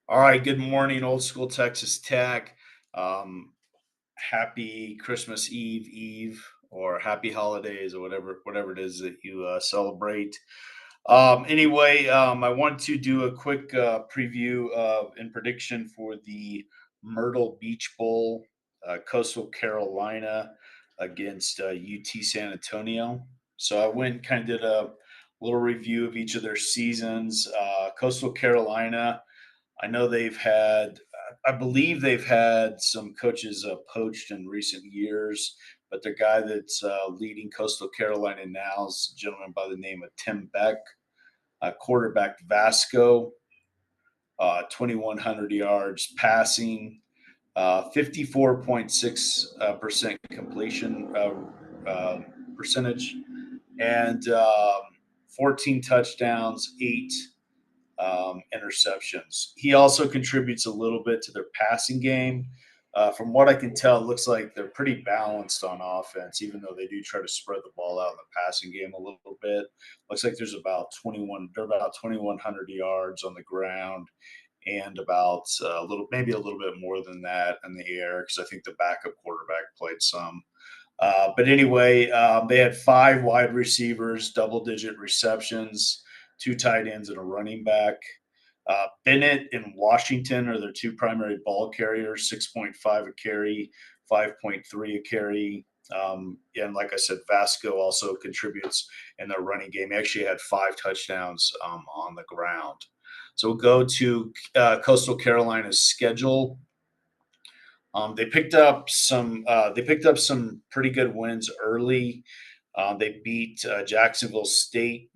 All right, good morning, old school Texas Tech. Um, Happy Christmas Eve, or happy holidays, or whatever it is that you celebrate. I want to do a quick preview of and prediction for the Myrtle Beach Bowl, Coastal Carolina against UT San Antonio. So I went and kind of did a little review of each of their seasons. Coastal Carolina, I know I believe they've had some coaches poached in recent years, but the guy that's leading Coastal Carolina now is a gentleman by the name of Tim Beck, quarterback Vasco, 2,100 yards passing, 54.6% completion percentage, and 14 touchdowns, eight interceptions. He also contributes a little bit to their passing game. From what I can tell, it looks like they're pretty balanced on offense, even though they do try to spread the ball out in the passing game a little bit. Looks like they're about 2,100 yards on the ground and about maybe a little bit more than that in the air because I think the backup quarterback played some. They had five wide receivers, double digit receptions, two tight ends, and a running back. Bennett and Washington are their two primary ball carriers, 6.5 a carry, 5.3 a carry. And like I said, Vasco also contributes in their running game. He actually had five touchdowns on the ground. So we'll go to Coastal Carolina's schedule. They picked up some. They picked up some pretty good wins early. They beat Jacksonville State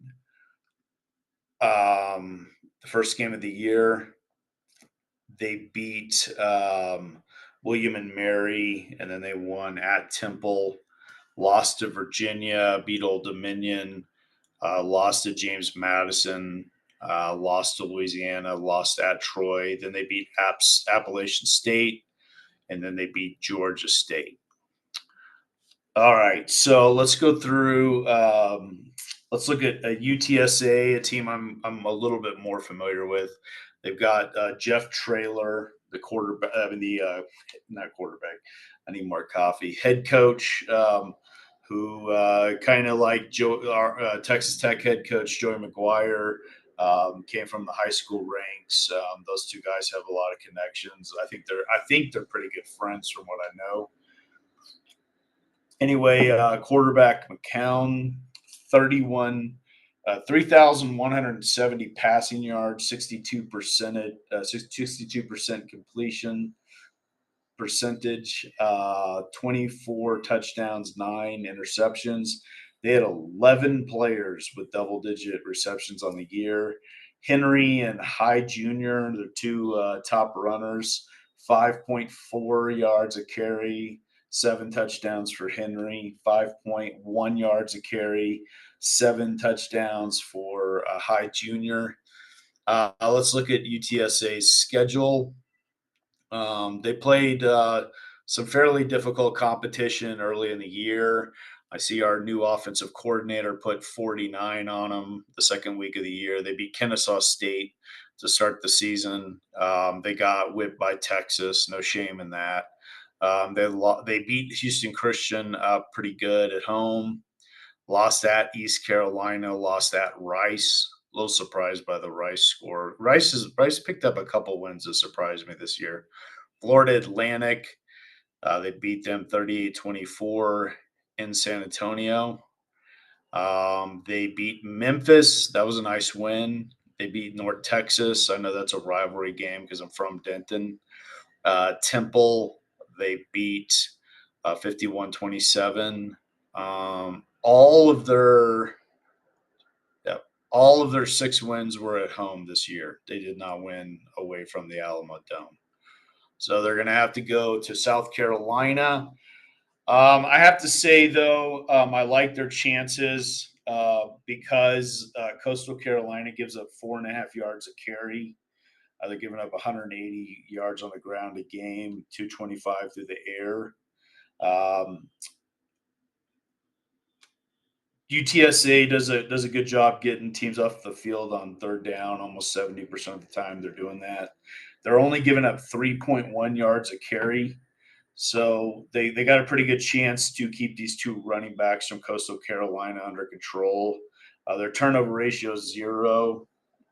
the first game of the year. They beat William and Mary, and then they won at Temple. Lost to Virginia, beat Old Dominion, lost to James Madison, lost to Louisiana, lost at Troy. Then they beat Appalachian State, and then they beat Georgia State. All right, so let's go through. Let's look at UTSA, a team I'm a little bit more familiar with. They've got Jeff Traylor, the quarterback. Not quarterback. I need more coffee. Head coach, who kind of like Texas Tech head coach Joey McGuire. Came from the high school ranks. Those two guys have a lot of connections. I think they're pretty good friends from what I know. Quarterback McCown, 3,170 passing yards, 62% completion percentage, 24 touchdowns, nine interceptions. They had 11 players with double digit receptions on the year. Henry and High Jr., the two top runners, 5.4 yards a carry, seven touchdowns for Henry, 5.1 yards a carry, seven touchdowns for High Jr. Let's look at UTSA's schedule. They played some fairly difficult competition early in the year. I see our new offensive coordinator put 49 on them the second week of the year. They beat Kennesaw State to start the season. They got whipped by Texas. No shame in that. They beat Houston Christian pretty good at home. Lost at East Carolina. Lost at Rice. A little surprised by the Rice score. Rice picked up a couple wins that surprised me this year. Florida Atlantic, they beat them 38-24 in San Antonio. They beat Memphis. That was a nice win. They beat North Texas. I know that's a rivalry game because I'm from Denton. Temple, they beat 51-27. Um, all of their yeah, all of their six wins were at home this year. They did not win away from the Alamo Dome. So they're going to have to go to South Carolina. I have to say, though, I like their chances because Coastal Carolina gives up 4.5 yards a carry. They're giving up 180 yards on the ground a game, 225 through the air. Um, UTSA does a good job getting teams off the field on third down. Almost 70% of the time, they're doing that. They're only giving up 3.1 yards a carry, so they got a pretty good chance to keep these two running backs from Coastal Carolina under control. Their turnover ratio is 0.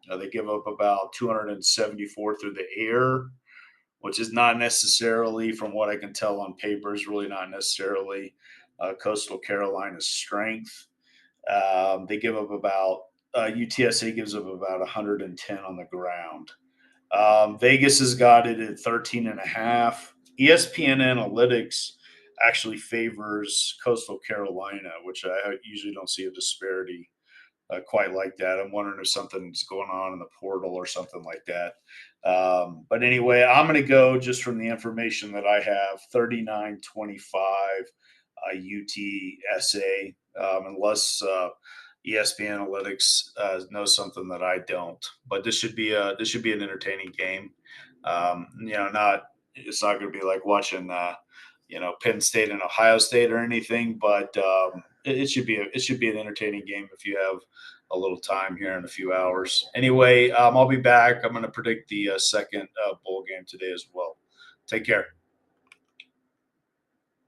They give up about 274 through the air, which is not necessarily, from what I can tell on paper, is really not necessarily Coastal Carolina's strength. They give up about UTSA gives up about 110 on the ground. Vegas has got it at 13 and a half. ESPN Analytics actually favors Coastal Carolina, which I usually don't see a disparity quite like that. I'm wondering if something's going on in the portal or something like that. But anyway, I'm going to go just from the information that I have 39-25 UTSA, unless ESPN Analytics knows something that I don't. But this should be an entertaining game. Not it's not going to be like watching Penn State and Ohio State or anything, but it should be an entertaining game if you have a little time here in a few hours. Anyway, I'll be back. I'm going to predict the second bowl game today as well. Take care.